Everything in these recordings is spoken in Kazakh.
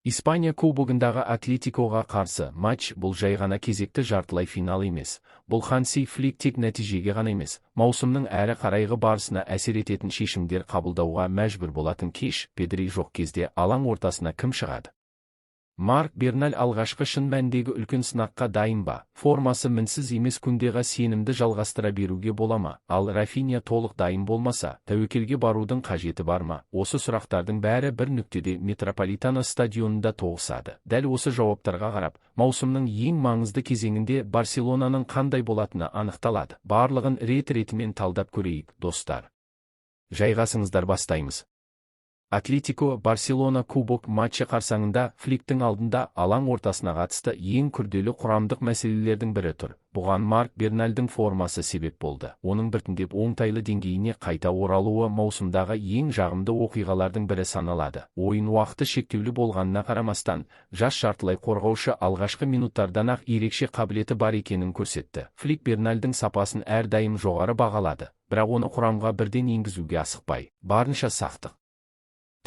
Испания кубогындағы Атлетикоға қарсы матч бұл жай ғана кезекті жартылай финал емес. Бұл Ханси Флик тек нәтижеге ғана емес, маусымның әрі қарайғы барысына әсер ететін шешімдер қабылдауға мәжбүр болатын кеш. Педри жоқ кезде алаң ортасына кім шығады? Марк Берналь алғашқы шын мәндегі үлкен сынаққа дайын ба? Формасы мінсіз емес күндеға сенімді жалғастыра беруге бола ма? Ал Рафиня толық дайын болмаса, тәуекелге барудың қажеті бар ма? Осы сұрақтардың бәрі бір нүктеде Метрополитано стадионында тоғысады. Дәл осы жауаптарға қарап, маусымның ең маңызды кезеңінде Барселонаның қандай болатыны анықталады. Барлығын рет-ретімен талдап көрейік, достар. Жайғасыңыздар, бастаймыз. Атлетико Барселона кубок матчы қарсаңында Фликтің алдында алаң ортасына қатысты ең күрделі құрамдық мәселелердің бірі тұр. Бұған Марк Бернальдың формасы себеп болды. Оның біртіндеп оңтайлы деңгейіне қайта оралуы маусымдағы ең жағымды оқиғалардың бірі саналады. Ойын уақыты шектеулі болғанына қарамастан, жас жартылай қорғаушы алғашқы минуттардан-ақ ерекше қабілеті бар екенін көрсетті. Флик Бернальдың сапасын әрдайым жоғары бағалады, бірақ оны құрамға бірден енгізуге асықпай, барынша сақтық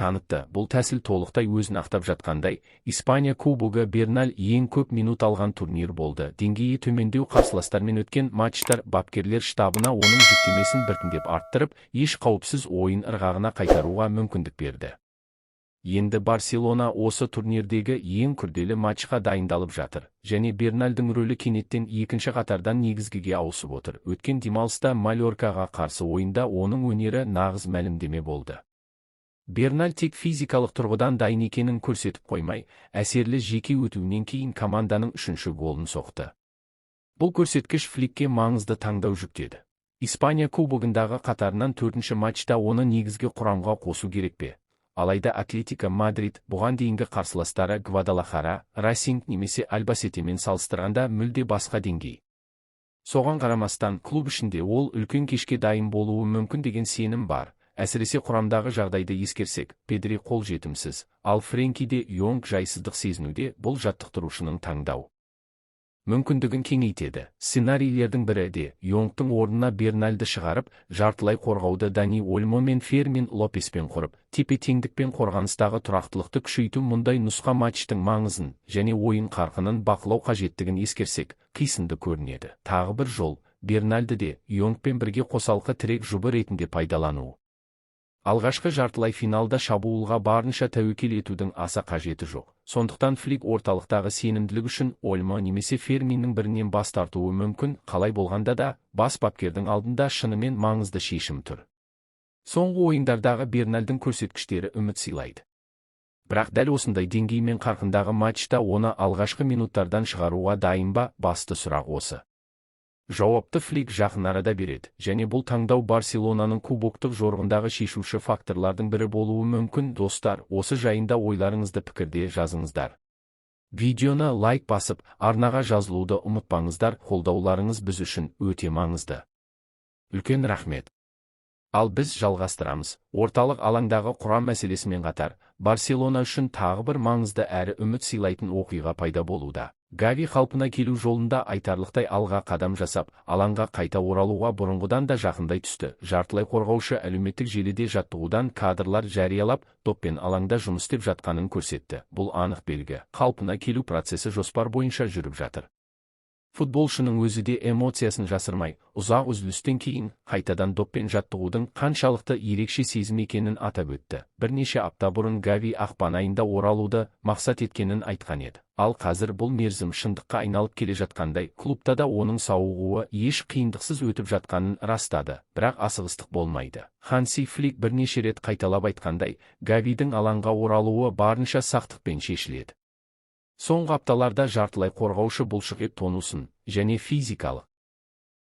танытты. Бұл тәсіл толықтай өзін ақтап жатқандай, Испания кубогы Берналь ең көп минут алған турнир болды. Деңгейі төмендеу қарсыластармен өткен матчтар бапкерлер штабына оның жүктемесін біртіндеп арттырып, еш қауіпсіз ойын ырғағына қайтаруға мүмкіндік берді. Енді Барселона осы турнирдегі ең күрделі матчқа дайындалып жатыр, және Бернальдың рөлі кенеттен екінші қатардан негізгіге ауысып отыр. Өткен демалыста Мальоркаға қарсы ойында оның өнері нағыз мәлімдеме болды. Берналь тек физикалық тұрғыдан дайын екенін көрсетіп қоймай, әсерлі жеке өтуінен кейін команданың үшінші голын соқты. Бұл көрсеткіш Фликке маңызды таңдау жүктеді. Испания кубогындағы қатарынан төртінші матчта оны негізгі құрамға қосу керек пе? Алайда Атлетико Мадрид бұған дейінгі қарсыластары Гвадалахара, Рейсинг немесе Альбасетемен салыстырғанда мүлде басқа деңгей. Соған қарамастан, клуб ішінде ол үлкен кешке дайын болуы мүмкін деген сенім бар. Әсіресе құрамдағы жағдайды ескерсек, Педри қол жетімсіз, ал Френки де Йонг жайсыздық сезінуде. Бұл жаттықтырушының таңдау мүмкіндігін кеңейтеді. Сценарийлердің бірі де Йонгтың орнына Бернальды шығарып, жартылай қорғауды Дани Ольмо мен Фермин Лопеспен құрып, тепе-теңдікпен қорғаныстағы тұрақтылықты күшейту. Мұндай нұсқа матчтың маңызын және ойын қарқынын бақылау қажеттігін ескерсек, қисынды көрінеді. Тағы бір жол Бернальды де Йонгпен бірге қосалқы тірек жұбы ретінде пайдалану. Алғашқы жартылай финалда шабуылға барынша тәуекел етудің аса қажеті жоқ. Сондықтан Флик орталықтағы сенімділік үшін Ольмо немесе Ферминнің бірінен бас тартуы мүмкін. Қалай болғанда да, бас бапкердің алдында шынымен маңызды шешім тұр. Соңғы ойындардағы Бернальдың көрсеткіштері үміт сыйлайды. Бірақ дәл осындай деңгей мен қарқындағы матчта оны алғашқы минуттардан шығаруға дайын ба? Басты сұрақ осы. Жауапты Флик жақын арада береді, және бұл таңдау Барселонаның кубоктық жорғындағы шешуші факторлардың бірі болуы мүмкін. Достар, осы жайында ойларыңызды пікірде жазыңыздар. Видеоны лайк басып, арнаға жазылуды ұмытпаңыздар. Қолдауларыңыз біз үшін өте маңызды. Үлкен рахмет. Ал біз жалғастырамыз. Орталық алаңдағы құрам мәселесімен қатар, Барселона үшін тағы бір маңызды әрі үміт сыйлайтын оқиға пайда болуда. Гави қалпына келу жолында айтарлықтай алға қадам жасап, алаңға қайта оралуға бұрынғыдан да жақындай түсті. Жартылай қорғаушы әлеуметтік желіде жаттығудан кадрлар жариялап, топпен алаңда жұмыс істеп жатқанын көрсетті. Бұл анық белгі. Қалпына келу процесі жоспар бойынша жүріп жатыр. Футболшының өзі де эмоциясын жасырмай, ұзақ үзілістен кейін қайтадан доппен жаттығудың қаншалықты ерекше сезім екенін атап өтті. Бірнеше апта бұрын Гави ақпан айында оралуды мақсат еткенін айтқан еді. Ал қазір бұл мерзім шындыққа айналып келе жатқандай, клубта да оның сауығуы еш қиындықсыз өтіп жатқанын растады, бірақ асығыстық болмайды. Ханси Флик бірнеше рет қайталап айтқандай, Гавидің алаңға оралуы барынша сақтықпен шешіледі. Соңғы апталарда жартылай қорғаушы бұлшық ет тонусын және физикалық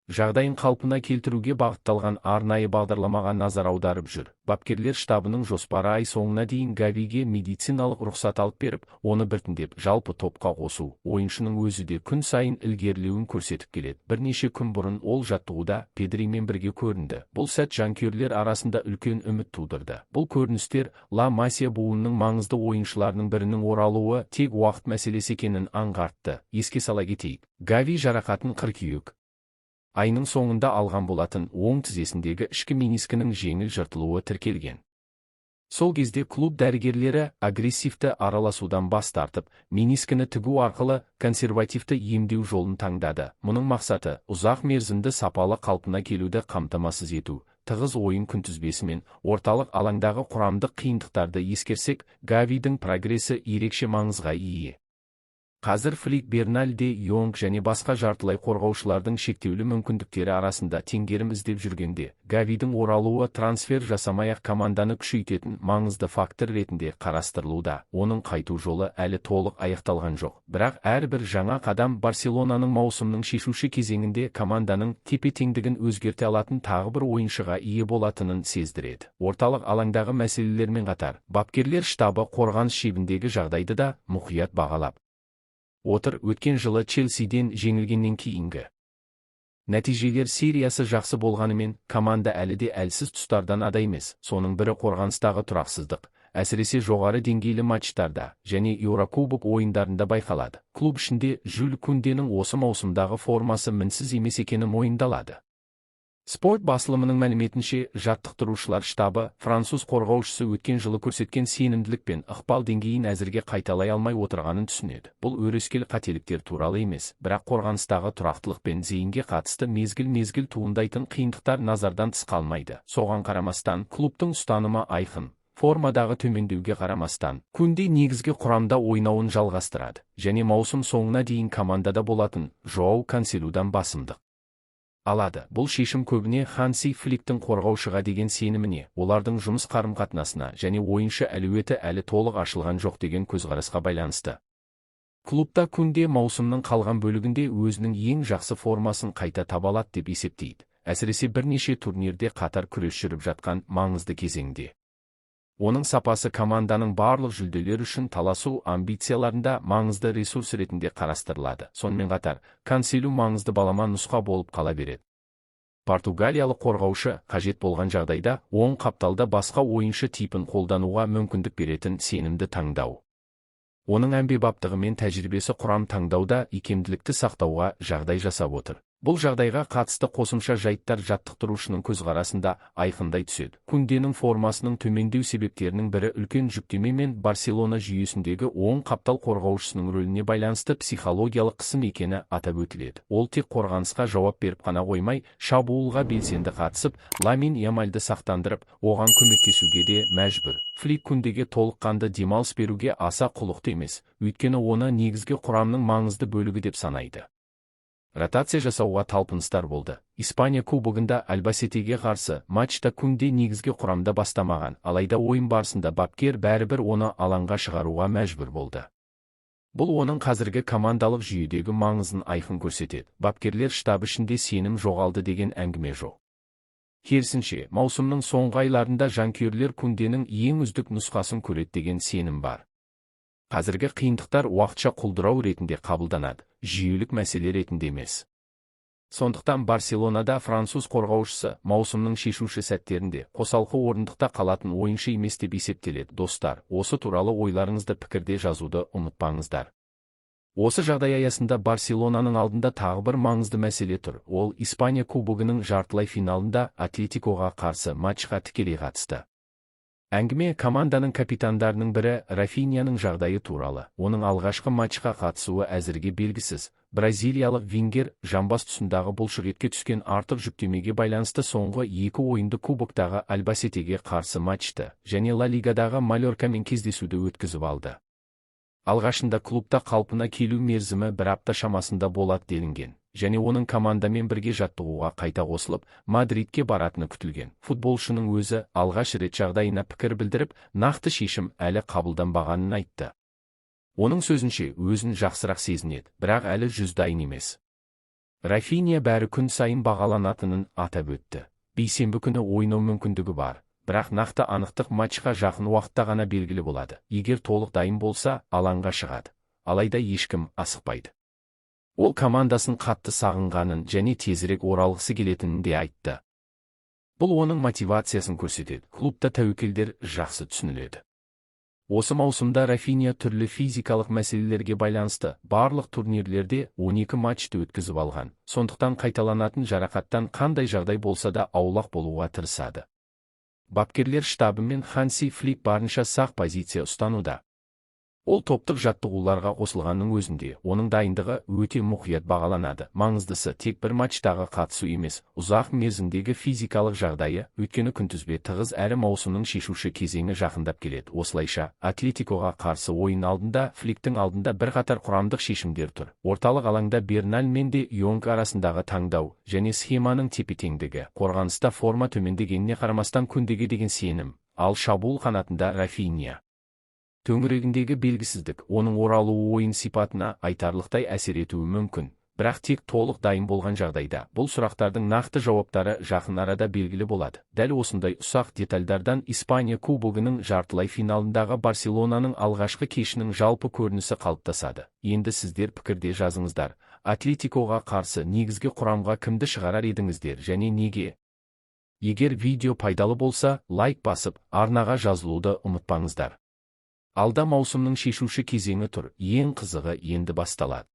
жағдайын қалпына келтіруге бағытталған арнайы бағдарламаға назар аударып жүр. Бапкерлер штабының жоспары ай соңына дейін Гавиге медициналық рұқсат алып беріп, оны біртіндеп жалпы топқа қосу. Ойыншының өзі де күн сайын ілгерілеуін көрсетіп келеді. Бірнеше күн бұрын ол жаттығуда Педримен бірге көрінді. Бұл сәт жанкүйерлер арасында үлкен үміт тудырды. Бұл көріністер Ла Масия буынының маңызды ойыншыларының бірінің оралуы тек уақыт мәселесі екенін аңғартты. Еске сала кетейік, Гави жарақатын қыркүйек айының соңында алған болатын. Оң тізесіндегі ішкі менискінің жеңіл жыртылуы тіркелген. Сол кезде клуб дәрігерлері агрессивті араласудан бас тартып, менискіні тігу арқылы консервативті емдеу жолын таңдады. Мұның мақсаты ұзақ мерзімді сапалы қалпына келуді қамтамасыз ету. Тығыз ойын күнтізбесі мен орталық алаңдағы құрамдық қиындықтарды ескерсек, Гавидің прогресі ерекше маңызға ие. Қазір Флик, Берналь де Йонг және басқа жартылай қорғаушылардың шектеулі мүмкіндіктері арасында теңгерім іздеп жүргенде, Гавидің оралуы трансфер жасамай-ақ команданы күшейтетін маңызды фактор ретінде қарастырылуда. Оның қайту жолы әлі толық аяқталған жоқ. Бірақ әрбір жаңа қадам Барселонаның маусымның шешуші кезеңінде команданың тепе-теңдігін өзгерте алатын тағы бір ойыншыға ие болатынын сездіреді. Орталық алаңдағы мәселелермен қатар, бапкерлер штабы қорғаныс шебіндегі жағдайды да мұқият бағалап отыр. Өткен жылы Челсиден жеңілгеннен кейінгі нәтижелер сериясы жақсы болғанымен, команда әлі де әлсіз тұстардан ада емес. Соның бірі қорғаныстағы тұрақсыздық, әсіресе жоғары деңгейлі матчтарда және Еурокубок ойындарында байқалады. Клуб ішінде Жюль Кунденің осы маусымдағы формасы мінсіз емес екені мойындалады. Спорт басылымының мәліметінше, жаттықтырушылар штабы француз қорғаушысы өткен жылы көрсеткен сенімділік пен ықпал деңгейін әзірге қайталай алмай отырғанын түсінеді. Бұл өрескел қателіктер туралы емес, бірақ қорғаныстағы тұрақтылық пен зейінге қатысты мезгіл-мезгіл туындайтын қиындықтар назардан тыс қалмайды. Соған қарамастан, клубтың ұстанымы айқын. Формадағы төмендеуге қарамастан, Кунде негізгі құрамда ойнауын жалғастырады және маусым соңына дейін командада болатын Жоау Канселудан басымдық алады. Бұл шешім көбіне Ханси Фликтің қорғаушыға деген сеніміне, олардың жұмыс қарым-қатынасына және ойыншы әлеуеті әлі толық ашылған жоқ деген көзқарасқа байланысты. Клубта Кунде маусымның қалған бөлігінде өзінің ең жақсы формасын қайта таба алады деп есептейді, әсіресе бірнеше турнирде қатар күрес жүріп жатқан маңызды кезеңде. Оның сапасы команданың барлық жүлделер үшін таласу амбицияларында маңызды ресурс ретінде қарастырылады. Сонымен қатар, Канселу маңызды балама нұсқа болып қала береді. Португалиялық қорғаушы қажет болған жағдайда оң қапталда басқа ойыншы типін қолдануға мүмкіндік беретін сенімді таңдау. Оның әмбебаптығы мен тәжірибесі құрам таңдауда икемділікті сақтауға жағдай жасап отыр. Бұл жағдайға қатысты қосымша жайттар жаттықтырушының көзқарасында айқындай түседі. Кунденің формасының төмендеу себептерінің бірі үлкен жүктеме мен Барселона жүйесіндегі оң қаптал қорғаушысының рөліне байланысты психологиялық қысым екені атап өтіледі. Ол тек қорғанысқа жауап беріп қана қоймай, шабуылға белсенді қатысып, Ламин Ямальды сақтандырып, оған көмектесуге де мәжбүр. Флик Кундеге толыққанды демалыс беруге аса құлықты емес, өйткені оны негізгі құрамның маңызды бөлігі деп санайды. Ротация жасауға талпыныстар болды. Испания кубогында Альбасетеге қарсы матчта Кунде негізгі құрамда бастамаған, алайда ойын барысында бапкер бәрібір оны алаңға шығаруға мәжбүр болды. Бұл оның қазіргі командалық жүйедегі маңызын айқын көрсетеді. Бапкерлер штабы ішінде сенім жоғалды деген әңгіме жоқ. Керісінше, маусымның соңғы айларында жанкүйерлер Кунденің ең үздік нұсқасын көреді деген сенім бар. Қазіргі қиындықтар уақытша құлдырау ретінде қабылданады, жүйелік мәселе ретінде емес. Сондықтан Барселонада француз қорғаушысы маусымның шешуші сәттерінде қосалқы орындықта қалатын ойыншы емес деп есептеледі. Достар, осы туралы ойларыңызды пікірде жазуды ұмытпаңыздар. Осы жағдай аясында Барселонаның алдында тағы бір маңызды мәселе тұр. Ол Испания кубогының жартылай финалында Атлетикоға қарсы матчқа тікелей қатысты. Әңгіме команданың капитандарының бірі Рафиньяның жағдайы туралы. Оның алғашқы матчқа қатысуы әзірге белгісіз. Бразилиялық вингер жамбас тұсындағы бұлшықетке түскен артық жүктемеге байланысты соңғы екі ойынды кубоктағы Альбасетеге қарсы матчты және Ла Лигадағы Мальоркамен кездесуді өткізіп алды. Алғашында клубта қалпына келу мерзімі бір апта шамасында болады делінген, және оның командамен бірге жаттығуға қайта қосылып, Мадридке баратыны күтілген. Футболшының өзі алғаш рет жағдайына пікір білдіріп, нақты шешім әлі қабылданбағанын айтты. Оның сөзінше, өзін жақсырақ сезінеді, бірақ әлі 100% емес. Рафинья бәрі күн сайын бағаланатынын атап өтті. Бейсенбі күні ойнау мүмкіндігі бар, бірақ нақты анықтық матчқа жақын уақытта ғана белгілі болады. Егер толық дайын болса, алаңға шығады. Алайда ешкім асықпайды. Ол командасын қатты сағынғанын және тезірек оралғысы келетінін де айтты. Бұл оның мотивациясын көрсетеді. Клубта тәуекелдер жақсы түсініледі. Осы маусымда Рафинья түрлі физикалық мәселелерге байланысты барлық турнирлерде 12 матчты өткізіп алған. Сондықтан қайталанатын жарақаттан қандай жағдай болса да аулақ болуға тырысады. Бапкерлер штабы мен Ханси Флик барынша сақ позиция ұстануда. Ол топтық жаттығуларға қосылғанның өзінде, оның дайындығы өте мұқият бағаланады. Маңыздысы тек бір матчтағы қатысу емес, ұзақ мерзімдегі физикалық жағдайы, өйткені күнтізбе тығыз әрі маусымның шешуші кезеңі жақындап келеді. Осылайша, Атлетикоға қарсы ойын алдында Фликтің алдында бірқатар құрамдық шешімдер тұр. Орталық алаңда Берналь мен де Йонг арасындағы таңдау және схеманың тепе-теңдігі, қорғаныста форма төмендегеніне қарамастан Кундеге деген сенім, ал шабуыл қанатында Рафинья төңірегіндегі белгісіздік оның оралуы ойын сипатына айтарлықтай әсер етуі мүмкін, бірақ тек толық дайын болған жағдайда. Бұл сұрақтардың нақты жауаптары жақын арада белгілі болады. Дәл осындай ұсақ детальдардан Испания кубогының жартылай финалындағы Барселонаның алғашқы кешінің жалпы көрінісі қалыптасады. Енді сіздер пікірде жазыңыздар. Атлетикоға қарсы негізгі құрамға кімді шығарар едіңіздер және неге? Егер видео пайдалы болса, лайк басып, арнаға жазылуды ұмытпаңыздар. Алда маусымның шешуші кезеңі тұр, ең қызығы енді басталады.